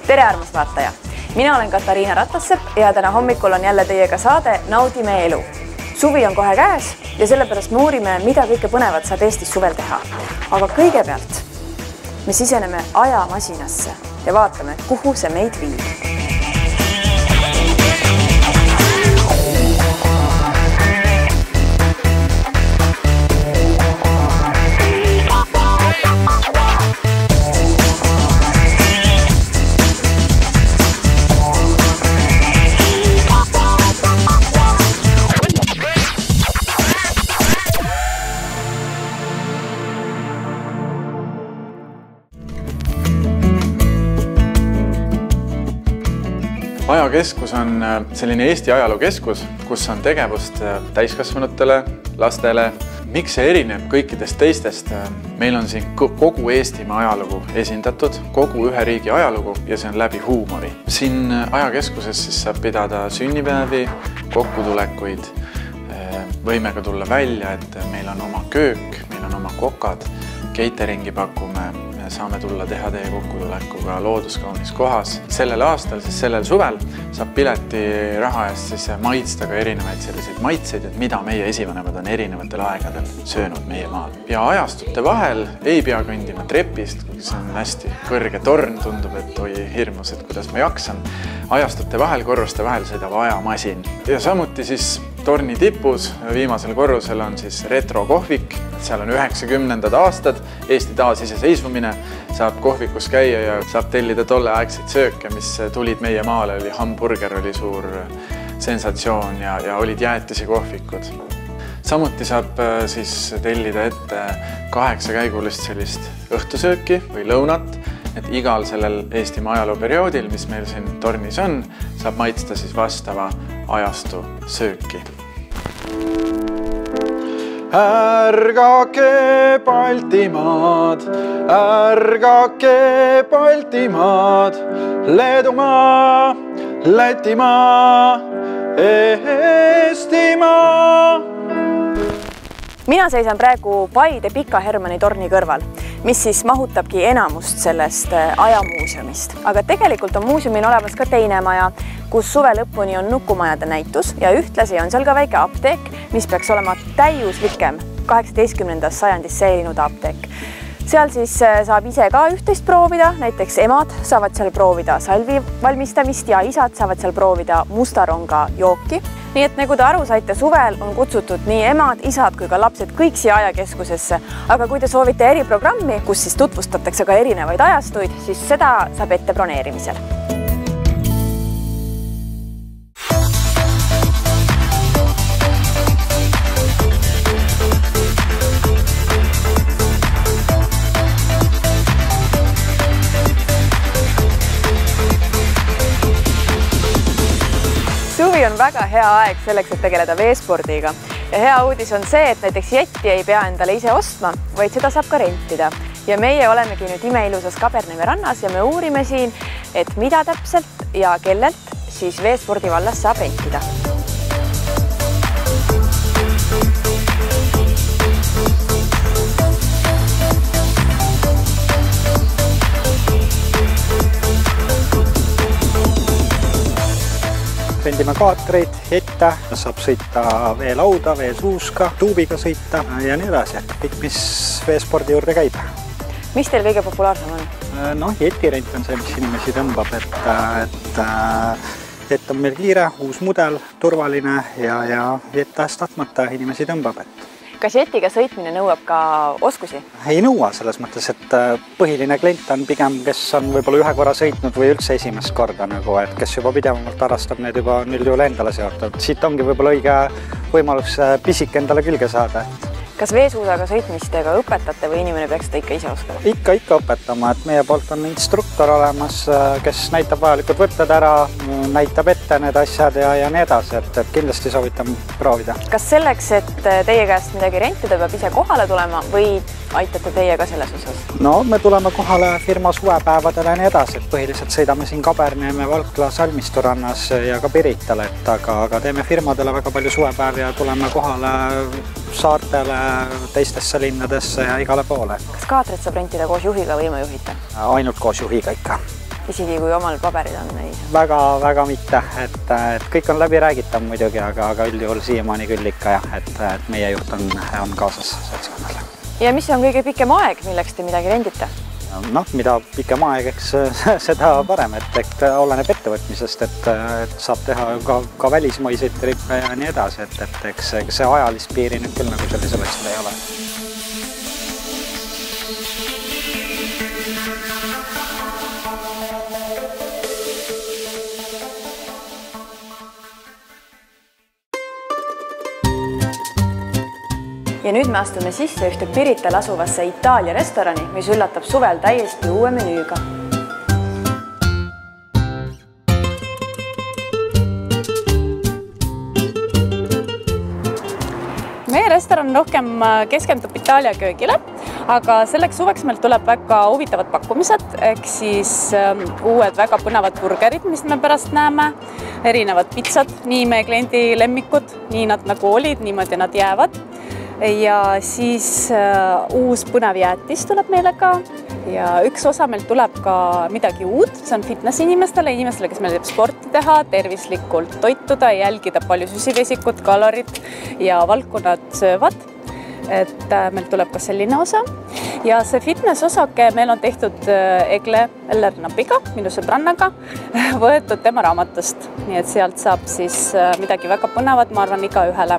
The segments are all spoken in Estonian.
Tere armas vaataja! Mina olen Katariina Ratassepp ja täna hommikul on jälle teiega saade Naudime elu. Suvi on kohe käes ja sellepärast me uurime, mida kõike põnevat saab Eestis suvel teha. Aga kõigepealt me siseneme ajamasinasse ja vaatame, kuhu see meid viib. Ajakeskus on selline Eesti ajalookeskus, kus on tegevust täiskasvanutele, lastele. Miks see erineb kõikidest teistest? Meil on siin kogu Eestimaa ajalugu esindatud, kogu ühe riigi ajalugu ja see on läbi huumori. Siin ajakeskuses siis saab pidada sünnipäevi, kokkutulekuid. Võime ka tulla välja, et meil on oma köök, meil on oma kokad, cateringi pakume. Saame tulla teha teie kokkutulekuga looduskaunis kohas. Sellel aastal, siis sellel suvel saab pileti raha eest siis maitsta ka erinevaid selliseid maitseid, et mida meie esivanemad on erinevatel aegadel söönud meie maal. Ja ajastute vahel ei pea kõndima trepist, see on hästi kõrge torn, tundub, et oi hirmus, et kuidas ma jaksan. Ajastute vahel, korruste vahel sõidab ajamasin. Ja samuti siis torni tipus viimasel korrusel on siis retrokohvik. Seal on 90. aastad, Eesti taasiseseisvumine, saab kohvikus käia ja saab tellida tolleaegseid sööke, mis tulid meie maale. Hamburger oli suur sensatsioon ja olid jäätisi kohvikud. Samuti saab siis tellida ette 8-käigulist sellist õhtusööki või lõunat, et igal sellel Eestimaa ajalooperioodil, mis meil siin tornis on, saab maitsta siis vastava ajastu sööki. Ärgake Baltimaad, ärgake Baltimaad, Leedumaa, Lätimaa, Eestimaa. Mina seisan praegu Paide Pika Hermanni torni kõrval, mis siis mahutabki enamust sellest ajamuuseumist. Aga tegelikult on muuseumil olemas ka teine maja, kus suve lõpuni on nukumajade näitus ja ühtlasi on seal ka väike apteek, mis peaks olema täiuslikem 18. sajandis säilinud apteek. Seal siis saab ise ka üht-teist proovida, näiteks emad saavad seal proovida salvi valmistamist ja isad saavad seal proovida mustaronga jooki. Nii et nagu te aru saite, suvel on kutsutud nii emad, isad kui ka lapsed kõik siia ajakeskusesse. Aga kui te soovite eriprogrammi, kus siis tutvustatakse ka erinevaid ajastuid, siis seda saab ette broneerimisel. Suvi on väga hea aeg selleks, et tegeleda veespordiga. Ja hea uudis on see, et näiteks jetti ei pea endale ise ostma, vaid seda saab ka rentida. Ja meie olemegi nüüd imeilusas Kaberneme rannas ja me uurime siin, et mida täpselt ja kellelt siis veespordi vallas saab rentida. Rendime kaatreid, jette, saab sõita veelauda, veesuuska, tuubiga sõita ja nii edasi. Kõik, mis veespordi juurde käib. Mis teil kõige populaarsem on? No, jetirent on see, mis inimesi tõmbab, et jett on meil kiire, uus mudel, turvaline ja jettast tatmata inimesi tõmbab. Kas jetiga sõitmine nõuab ka oskusi? Ei nõua selles mõttes, et põhiline klient on pigem, kes on võib-olla ühe korra sõitnud või üldse esimest korda, et kes juba pidevamalt harrastab, need juba on üldjuhul endale seotud. Siit ongi võib-olla õige võimalus pisik endale külge saada. Kas veesuusaga sõitmist ega õpetate või inimene peaks seda ikka ise oskama? Ikka õpetama, et meie poolt on instruktor olemas, kes näitab vajalikud võtted ära, näitab ette need asjad ja nii edasi, et kindlasti soovitan proovida. Kas selleks, et teie käest midagi rentida, peab ise kohale tulema või aitate teie ka selles osas? No, me tuleme kohale firma suvepäevadele ja nii edasi, et põhiliselt sõidame siin Kaberneme, Valkla, Salmistu rannas ja ka Piritale, aga teeme firmadele väga palju suvepäevi ja tuleme kohale saartele, teistesse linnadesse ja igale poole. Kas kaatrit saab rentida koos juhiga või ilma juhita? Ainult koos juhiga ikka. isegi kui omal paberid on või? Väga mitte, et kõik on läbi räägitav muidugi, aga üldjuhul siiamaani küll ikka jah, et meie juht on kaasas seltskonnale. Ja mis on kõige pikem aeg, milleks te midagi rendite? Noh, mida pikem aeg, eks seda parem, et oleneb ettevõtmisest, et saab teha ka välismaiseid trippe ja nii edasi, et eks see ajalist piiri nüüd küll nagu sellisel asjal ei ole. Ja nüüd me astume sisse ühte Pirital asuvasse Itaalia restorani, mis üllatab suvel täiesti uue menüüga. Meie restoran rohkem keskendub Itaalia köögile, aga selleks suveks meil tuleb väga huvitavad pakkumised, ehk siis uued väga põnevad burgerid, mis me pärast näeme, erinevad pitsad, nii meie kliendi lemmikud, nii nad nagu olid, niimoodi nad jäävad. Ja siis uus põnev jäätis tuleb meile ka ja üks osa meil tuleb ka midagi uut, see on fitness inimestele, kes meil teeb sporti teha, tervislikult toituda, jälgida palju süsivesikut, kalorit ja valku nad söövad. Et meil tuleb ka selline osa ja see fitness osake meil on tehtud Egle Ellernapiga, minu sõbrannaga, võetud tema raamatust, nii et sealt saab siis midagi väga põnevat, ma arvan, igaühele.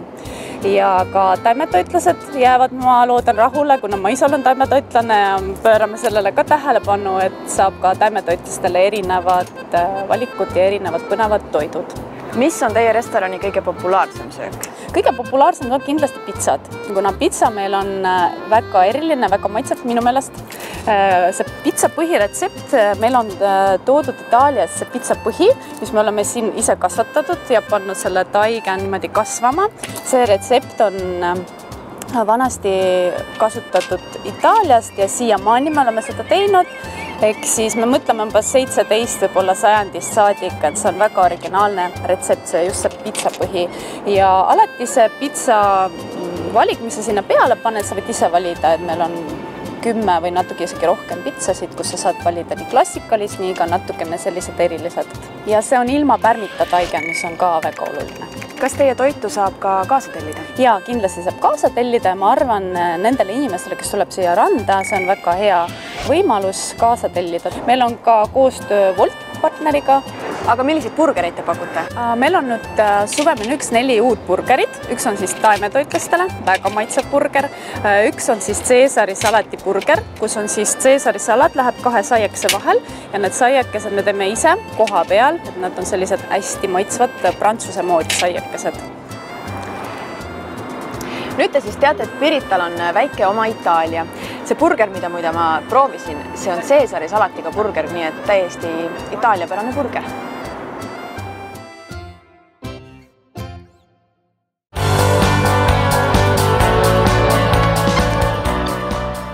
Ja ka taimetoitlased jäävad, ma loodan, rahule, kuna ma ise olen taimetoitlane ja pöörame sellele ka tähelepanu, et saab ka taimetoitlastele erinevad valikud ja erinevad põnevad toidud. Mis on teie restorani kõige populaarsem söök? Kõige populaarsem on kindlasti pitsad, kuna pitsa meil on väga eriline, väga maitsev minu meelest. See pitsa põhiretsept, meil on toodud Itaalias see pitsa põhi, mis me oleme siin ise kasvatatud ja pannud selle taiga niimoodi kasvama. See retsept on vanasti kasutatud Itaaliast ja siiamaani me oleme seda teinud. Ehk siis me mõtleme umbes 17 võib-olla sajandist saadik, et see on väga originaalne retsept, see just see pitsapõhi. Ja alati see pitsa valik, mis sa sinna peale paned, sa võid ise valida, et meil on 10 või natuke isegi rohkem pitsasid, kus sa saad valida nii klassikalist, nii ka natukene sellised erilised. Ja see on ilma pärmita taige, mis on ka väga oluline. Kas teie toitu saab ka kaasa tellida? Jaa, kindlasti saab kaasa tellida ja ma arvan nendele inimestele, kes tuleb siia randa, see on väga hea võimalus kaasa tellida. Meil on ka koostöö Wolt partneriga. Aga milliseid burgereid te pakute? Meil on nüüd suvemenüüks 4 uut burgerit. Üks on siis taimetoitlastele, väga maitsev burger. Üks on siis Caesari salati burger, kus on siis Caesari salat, läheb 2 saiakese vahel ja need saiakesed me teeme ise koha peal, et nad on sellised hästi maitsvad prantsuse moodi saiakesed. Nüüd te siis teate, et Pirital on väike oma Itaalia. See burger, mida muide ma proovisin, see on Caesari salatiga burger, nii et täiesti itaaliapärane burger.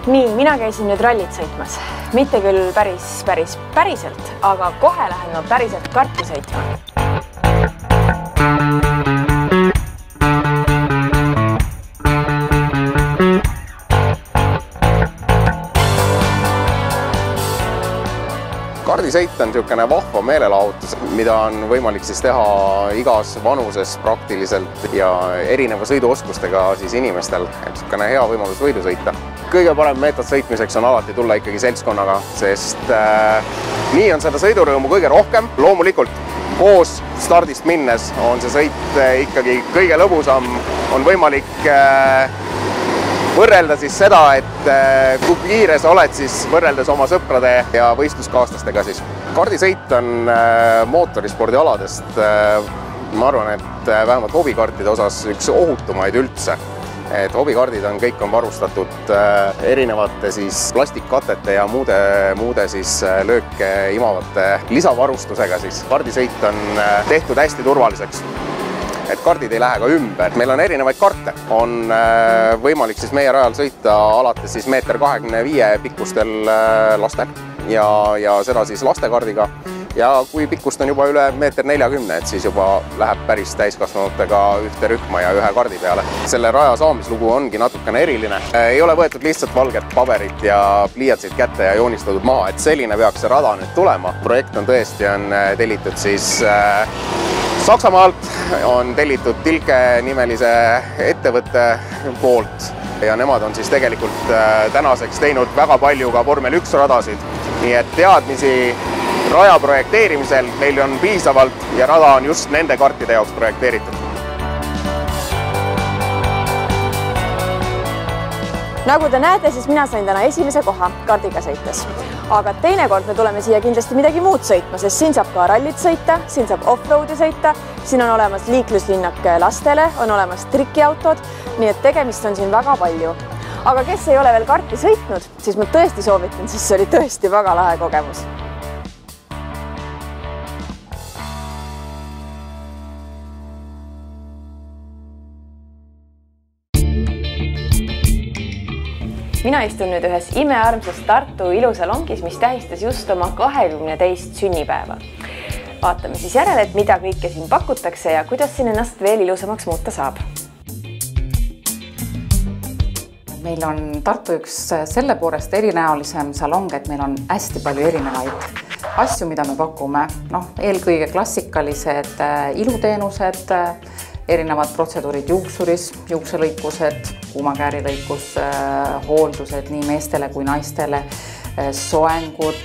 Nii, mina käisin nüüd rallit sõitmas. Mitte küll päriselt, aga kohe lähen ma päriselt karti sõitma. Kardisõit on niisugune vahva meelelahutus, mida on võimalik siis teha igas vanuses praktiliselt ja erineva sõiduoskustega siis inimestel. Et niisugune hea võimalus võidu sõita. Kõige parem meetod sõitmiseks on alati tulla ikkagi seltskonnaga, sest nii on seda sõidurõõmu kõige rohkem. Loomulikult koos stardist minnes on see sõit ikkagi kõige lõbusam, on võimalik võrrelda siis seda, et kui kiire sa oled siis võrreldes oma sõprade ja võistluskaaslastega siis. Kardisõit on mootorispordialadest, ma arvan, et vähemalt hobikartide osas üks ohutumaid üldse. Et hobikardid on, kõik on varustatud erinevate siis plastikkatete ja muude siis lööke imavate lisavarustusega siis. Kardisõit on tehtud hästi turvaliseks. Et kardid ei lähe ka ümber. Meil on erinevaid karte. On võimalik siis meie rajal sõita alates siis 1,25 m pikkustel lastel ja seda siis lastekardiga. ja kui pikkust on juba üle 1,40 m, et siis juba läheb päris täiskasvanutega ühte rühma ja ühe kardi peale. Selle raja saamislugu ongi natukene eriline. Ei ole võetud lihtsalt valget paberit ja pliiatsid kätte ja joonistatud maha, et selline peaks see rada nüüd tulema. Projekt on tõesti tellitud siis Saksamaalt, on tellitud Tilke nimelise ettevõtte poolt ja nemad on siis tegelikult tänaseks teinud väga palju ka Vormel 1 radasid. Nii et teadmisi raja projekteerimisel meil on piisavalt ja rada on just nende kartide jaoks projekteeritud. Nagu te näete, siis mina sain täna esimese koha kardiga sõites. Aga teinekord me tuleme siia kindlasti midagi muud sõitma, sest siin saab ka rallit sõita, siin saab off-roadi sõita, siin on olemas liikluslinnak lastele, on olemas trikiautod, nii et tegemist on siin väga palju. Aga kes ei ole veel karti sõitnud, siis ma tõesti soovitan, sest see oli tõesti väga lahe kogemus. Mina istun nüüd ühes imearmsas Tartu ilusalongis, mis tähistas just oma 22. sünnipäeva. Vaatame siis järele, et mida kõike siin pakutakse ja kuidas siin ennast veel ilusamaks muuta saab. Meil on Tartu üks selle poolest erinäolisem salong, et meil on hästi palju erinevaid asju, mida me pakume. Eelkõige klassikalised iluteenused, erinevad protseduurid juuksuris, juukselõikused, kuumakäärilõikus, hooldused nii meestele kui naistele, soengud,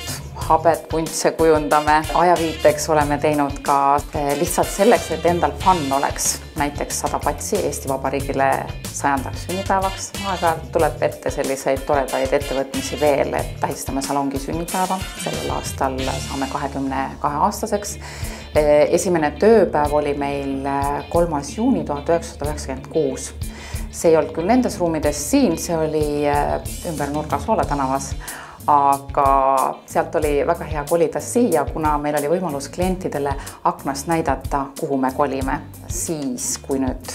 habet, puntse kujundame. Ajaviiteks oleme teinud ka lihtsalt selleks, et endal fun oleks. Näiteks 100 patsi Eesti Vabariigile 100. sünnipäevaks. Aga tuleb ette selliseid toredaid ettevõtmisi veel, et tähistame salongi sünnipäeva. Sellel aastal saame 22-aastaseks. Esimene tööpäev oli meil 3. juuni 1996. See ei olnud küll nendes ruumides siin, see oli ümber nurga Soola tänavas, aga sealt oli väga hea kolida siia, kuna meil oli võimalus klientidele aknast näidata, kuhu me kolime. Siis, kui nüüd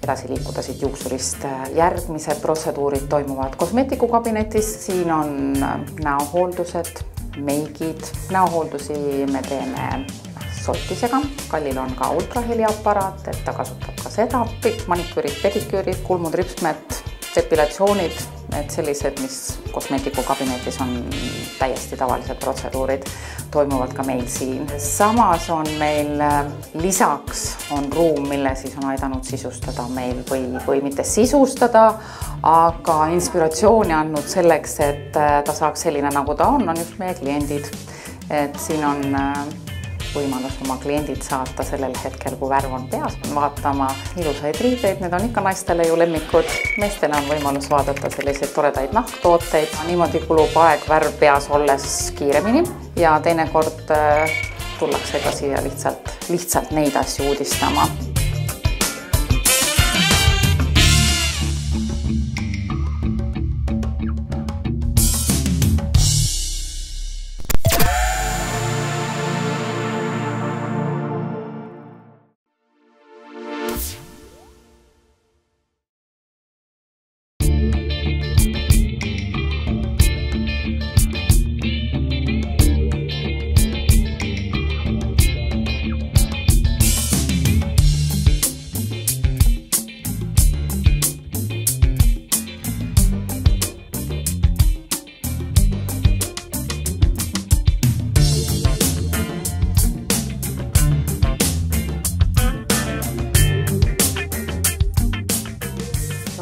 edasi liikuda siit juuksurist, järgmised protseduurid toimuvad kosmeetikukabinetis, siin on näohooldused, meigid, näohooldusi me teeme soltisega. Kallil on ka ultraheliaparaat, et ta kasutab ka seda. Kõik maniküürid, pediküürid, kulmud, ripsmed, depilatsioonid, et sellised, mis kosmeetikukabinetis on täiesti tavalised protseduurid, toimuvad ka meil siin. Samas on meil lisaks on ruum, mille siis on aidanud sisustada meil või mitte sisustada, aga inspiratsiooni andnud selleks, et ta saaks selline, nagu ta on just meie kliendid. Et siin on võimalus oma kliendid saata sellel hetkel, kui värv on peas, vaatama ilusaid riideid, need on ikka naistele ju lemmikud. Meestele on võimalus vaadata selliseid toredaid nahktooteid. Niimoodi kulub aeg värv peas olles kiiremini ja teinekord tullakse ka siia lihtsalt neid asju uudistama.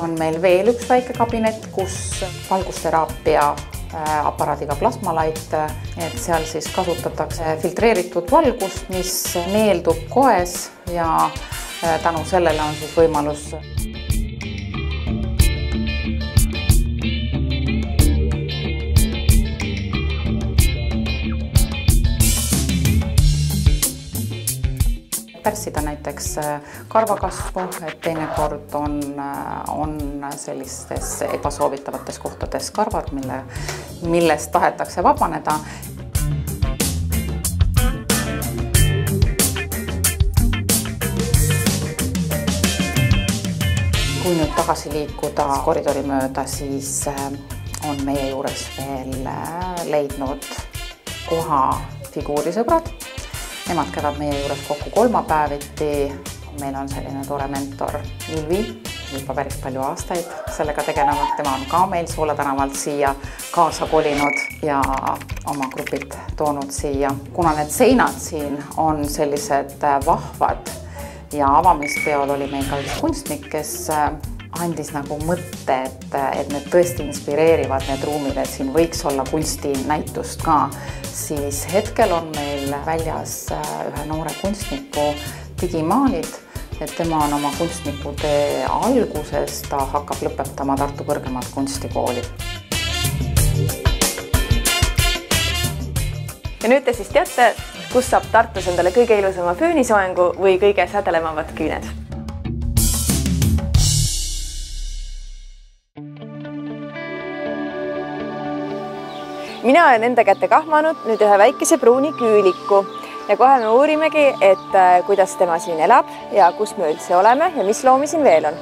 On meil veel üks väike kabinet, kus valgusteraapia aparaadiga plasmalait, et seal siis kasutatakse filtreeritud valgust, mis neeldub koes ja tänu sellele on siis võimalus pärssida näiteks karvakasvu, et teinekord on sellistes ebasoovitavates kohtades karvad, millest tahetakse vabaneda. Kui nüüd tagasi liikuda koridori mööda, siis on meie juures veel leidnud koha figuurisõbrad. Nemad käivad meie juures kokku kolmapäeviti. Meil on selline tore mentor Ilvi, juba päris palju aastaid sellega tegelenud. Tema on ka meil Soola tänavalt siia kaasa kolinud ja oma grupid toonud siia. Kuna need seinad siin on sellised vahvad ja avamispeol oli meil ka üks kunstnik, kes andis nagu mõtte, et need tõesti inspireerivad need ruumid, et siin võiks olla kunstinäitust ka, siis hetkel on meil väljas ühe noore kunstniku digimaalid, et tema on oma kunstnikutee alguses, ta hakkab lõpetama Tartu kõrgemat kunstikooli. Ja nüüd te siis teate, kus saab Tartus endale kõige ilusama föönisoengu või kõige sädelemavad küüned. Mina olen enda kätte kahmanud nüüd ühe väikese pruuni küüliku ja kohe me uurimegi, et kuidas tema siin elab ja kus me üldse oleme ja mis loomi siin veel on.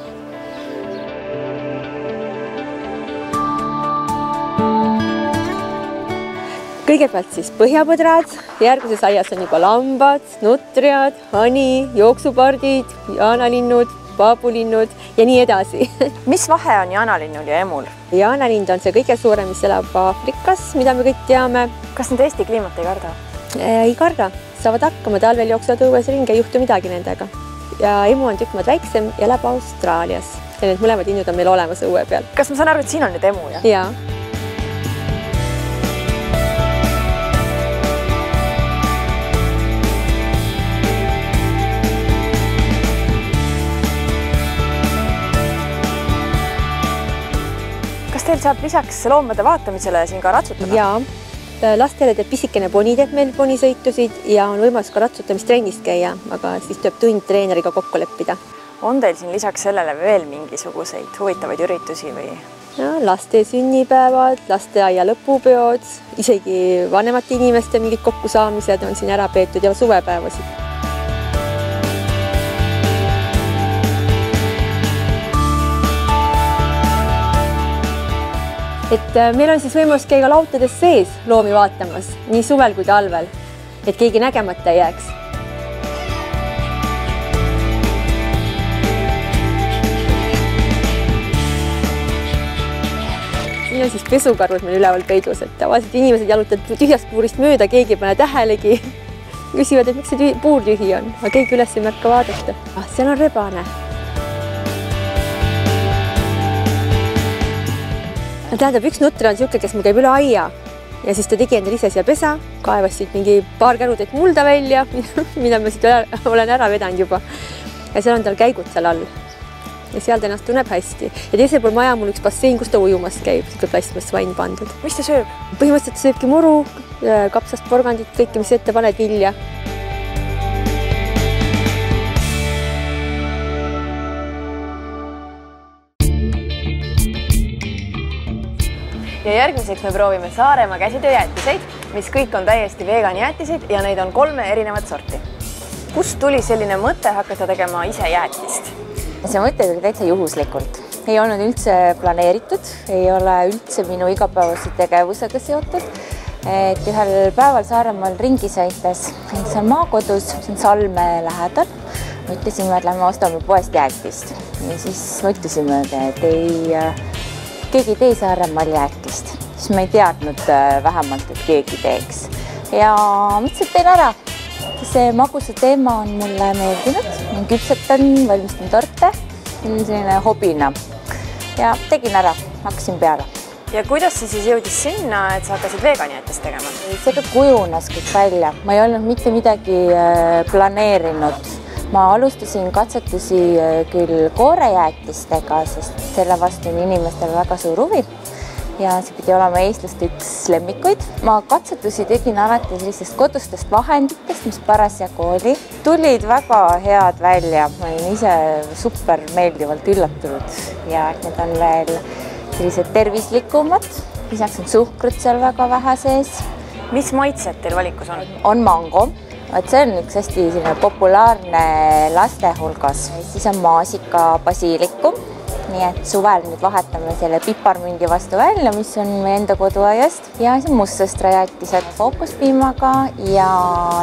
Kõigepealt siis põhjapõdrad, järgmises aias on juba lambad, nutriad, hani, jooksupardid, jaanalinnud, paabulinnud ja nii edasi. Mis vahe on jaanalinnul ja emul? Jaanalind on see kõige suurem, mis elab Aafrikas, mida me kõik teame. Kas need Eesti kliimat ei karda? Ei karda, saavad hakkama, talvel jooksevad õues ringi, ei juhtu midagi nendega. Ja emu on tükk maad väiksem ja elab Austraalias. Ja need mõlemad innud on meil olemas õue peal. Kas ma saan aru, et siin on nüüd emu? Jaa. Kas teil saab lisaks loomade vaatamisele siin ka ratsutada? Jaa. Lastele teeb pisikene poni, teeb meil ponisõitusid ja on võimalus ka ratsutamistrennist käia, aga siis tuleb tund treeneriga kokku leppida. On teil siin lisaks sellele veel mingisuguseid huvitavaid üritusi või? Ja, laste sünnipäevad, lasteaia lõpupeod, isegi vanemate inimeste mingid kokkusaamised on siin ära peetud ja suvepäevasid. Et meil on siis võimalus käia lautades sees loomi vaatamas, nii suvel kui talvel, et keegi nägemata ei jääks. Siin on siis pesukarud meil üleval peidus, et tavaliselt inimesed jalutavad tühjast puurist mööda, keegi ei pane tähelegi. Küsivad, et miks see puur tühi on, aga keegi üles ei märka vaadata. Seal on rebane. Tähendab, üks nutre on siuke, kes mul käib üle aia ja siis ta tegi endale ise siia pesa, kaevas siit mingi paar kärudet mulda välja, mida ma siit olen ära vedanud juba. Ja seal on tal käigud seal all. Ja seal ta ennast tunneb hästi. Ja teisel pool maja mul üks bassein, kus ta ujumas käib, siuke plastmas vain pandud. Mis ta sööb? Põhimõtteliselt ta sööbki muru, kapsast, porgandit, kõike, mis ette paned vilja. Ja järgmiseks me proovime Saaremaa käsitööjäätiseid, mis kõik on täiesti veganjäätised ja neid on 3 erinevat sorti. Kust tuli selline mõte hakata tegema ise jäätist? See mõte tuli täitsa juhuslikult. Ei olnud üldse planeeritud, ei ole üldse minu igapäevase tegevusega seotud. Et ühel päeval Saaremaal ringi sõites, seal maakodus, see on Salme lähedal, mõtlesime, et lähme ostame poest jäätist. Ja siis mõtlesime, et keegi tee Saaremaal jäätist, siis ma ei teadnud vähemalt, et keegi teeks. Ja mõtlesin, et teen ära. See magusa teema on mulle meeldinud. Ma küpsetan, valmistan torte, selline hobina. Ja tegin ära, hakkasin peale. Ja kuidas see siis jõudis sinna, et sa hakkasid veganjäätist tegema? See ka kujunes kõik välja. Ma ei olnud mitte midagi planeerinud. Ma alustasin katsetusi küll koorejäätistega, sest selle vastu on inimestel väga suur huvi ja see pidi olema eestlaste üks lemmikuid. Ma katsetusi tegin alati sellistest kodustest vahenditest, mis parasjagu oli. Tulid väga head välja, ma olin ise super meeldivalt üllatunud ja need on veel sellised tervislikumad. Lisaks on suhkrut seal väga vähe sees. Mis maitsed teil valikus on? On mango. See on üks hästi populaarne laste hulgas. Siis on maasika basiilikum nii et suvel nüüd vahetame selle piparmündi vastu välja, mis on meie enda koduaiast ja siin mustsõstrajäätised fookuspiimaga ja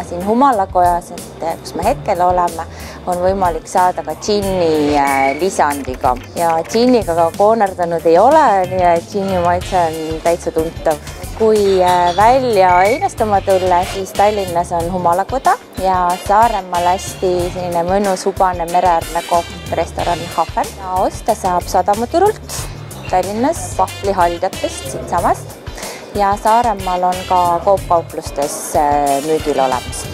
siin Humalakojas, kus me hetkel oleme, on võimalik saada ka džinni lisandiga ja džinniga ka koonerdanud ei ole, nii et džinni maitse on täitsa tuntav. Kui välja einestama tulla, siis Tallinnas on Humalakoda ja Saaremaal hästi selline mõnus hubane mereäärne koht restoran Hafen. Ja osta saab Sadamaturult Tallinnas vahvlihaldjatest siinsamast ja Saaremaal on ka Coop-kauplustes müügil olemas.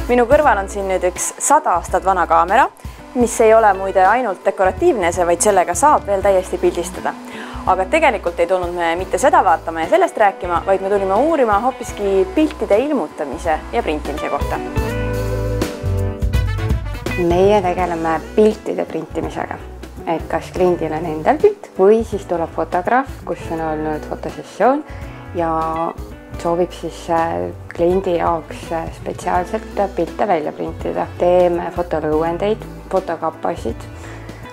Minu kõrval on siin nüüd üks 100 aastat vana kaamera, mis ei ole muide ainult dekoratiivne, vaid sellega saab veel täiesti pildistada. Aga tegelikult ei tulnud me mitte seda vaatama ja sellest rääkima, vaid me tulime uurima hoopiski piltide ilmutamise ja printimise kohta. Meie tegeleme piltide printimisega, et kas kliendil on endal pilt või siis tuleb fotograaf, kus on olnud fotosessioon ja soovib siis kliendi jaoks spetsiaalselt pilte välja printida. Teeme fotolõuendeid, fotokappasid,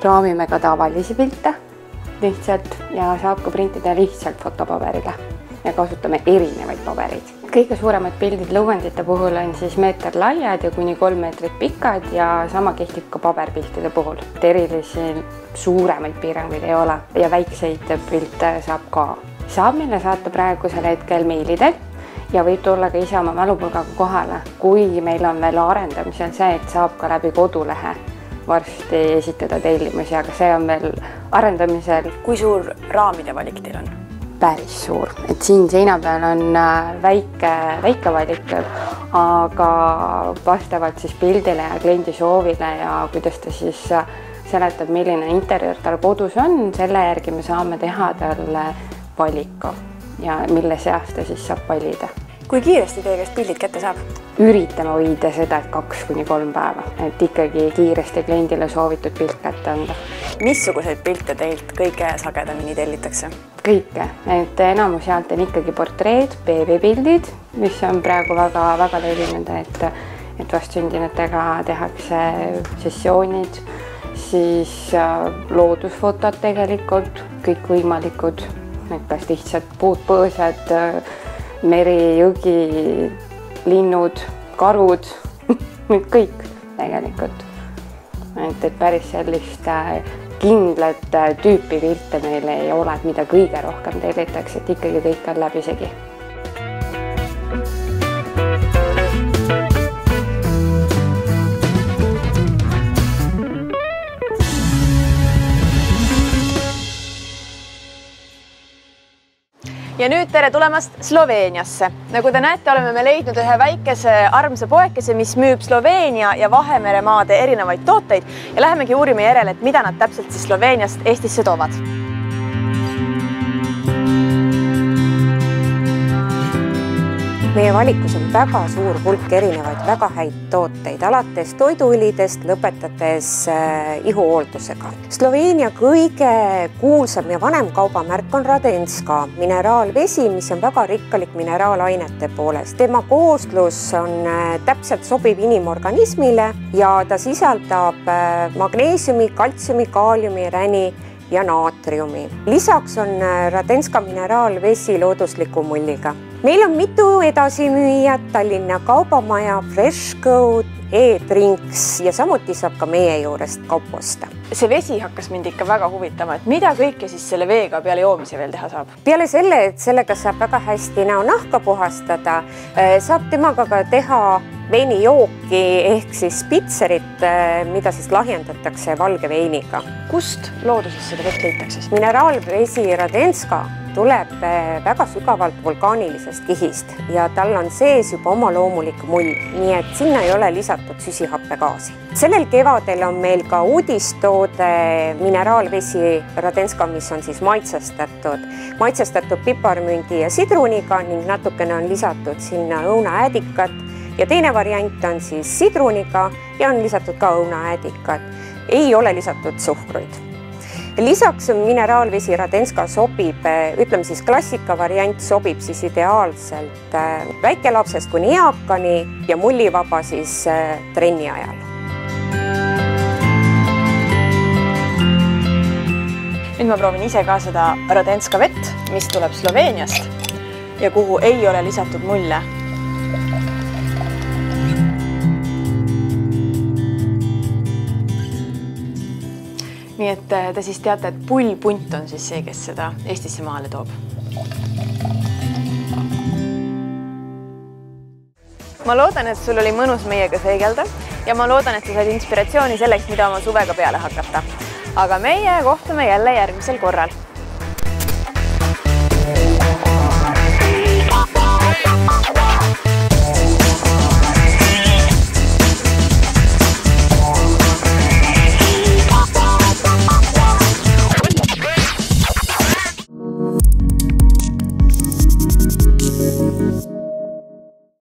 raamime ka tavalisi pilte lihtsalt ja saab ka printida lihtsalt fotopaberile ja kasutame erinevaid pabereid. Kõige suuremad pildid lõuendite puhul on siis meeter laiad ja kuni 3 meetrit pikad ja sama kehtib ka paberpiltide puhul. Erilisi suuremaid piiranguid ei ole ja väikseid pilte saab ka. Saab meile saata praegusel hetkel meilidel ja võib tulla ka ise oma mälupulgaga kohale, kui meil on veel arendamisel see, et saab ka läbi kodulehe varsti esitada tellimusi, aga see on veel arendamisel. Kui suur raamide valik teil on? Päris suur, et siin seina peal on väike valik, aga vastavalt siis pildile ja kliendi soovile ja kuidas ta siis seletab, milline interjöör tal kodus on, selle järgi me saame teha talle valiku ja mille seast ta siis saab valida. Kui kiiresti teie käest pildid kätte saab? Üritame hoida seda, et 2 kuni 3 päeva, et ikkagi kiiresti kliendile soovitud pilt kätte anda. Missuguseid pilte teilt kõige sagedamini tellitakse? Kõike, et enamus sealt on ikkagi portreed, beebipildid, mis on praegu väga levinud, et vastsündinutega tehakse sessioonid, siis loodusfotod tegelikult, kõik võimalikud. Kas lihtsalt puud, põõsad, meri, jõgi, linnud, karud, kõik tegelikult. Et päris sellist kindlat tüüpi pilte meil ei ole, mida kõige rohkem tellitakse, et ikkagi kõik on läbisegi. Ja nüüd tere tulemast Sloveeniasse. Nagu te näete, oleme me leidnud ühe väikese armsa poekese, mis müüb Sloveenia ja Vahemeremaade erinevaid tooteid ja lähemegi uurime järele, et mida nad täpselt siis Sloveeniast Eestisse toovad. Meie valikus on väga suur hulk erinevaid väga häid tooteid, alates toiduõlidest, lõpetades ihuhooldusega. Sloveenia kõige kuulsam ja vanem kaubamärk on Radenska mineraalvesi, mis on väga rikkalik mineraalainete poolest. Tema kooslus on täpselt sobiv inimorganismile ja ta sisaldab magneesiumi, kaltsiumi, kaaliumi, räni ja naatriumi. Lisaks on Radenska mineraalvesi loodusliku mulliga. Meil on mitu edasimüüjat, Tallinna kaubamaja, Freshco, e-drinks ja samuti saab ka meie juurest kaupa osta. See vesi hakkas mind ikka väga huvitama, et mida kõike siis selle veega peale joomise veel teha saab? Peale selle, et sellega saab väga hästi näonahka puhastada, saab temaga ka teha veinijooki ehk siis pitserit, mida siis lahjendatakse valge veiniga. Kust looduses seda vett leitakse? Mineraalvesi Radenska tuleb väga sügavalt vulkaanilisest kihist ja tal on sees juba oma loomulik mull, nii et sinna ei ole lisatud süsihappegaasi. Sellel kevadel on meil ka uudistoode mineraalvesi Radenska, mis on siis maitsestatud piparmündi ja sidruniga ning natukene on lisatud sinna õunaäädikat ja teine variant on siis sidruniga ja on lisatud ka õunaäädikat. Ei ole lisatud suhkruid. Lisaks mineraalvesi Radenska sobib, ütleme siis klassika variant sobib siis ideaalselt väikelapsest kuni eakani ja mullivaba siis trenni ajal. Nüüd ma proovin ise ka seda Radenska vett, mis tuleb Sloveeniast ja kuhu ei ole lisatud mulle. Nii et te siis teate, et pullpunt on siis see, kes seda Eestisse maale toob. Ma loodan, et sul oli mõnus meiega seegelda ja ma loodan, et sa said inspiratsiooni selleks, mida oma suvega peale hakata. Aga meie kohtume jälle järgmisel korral.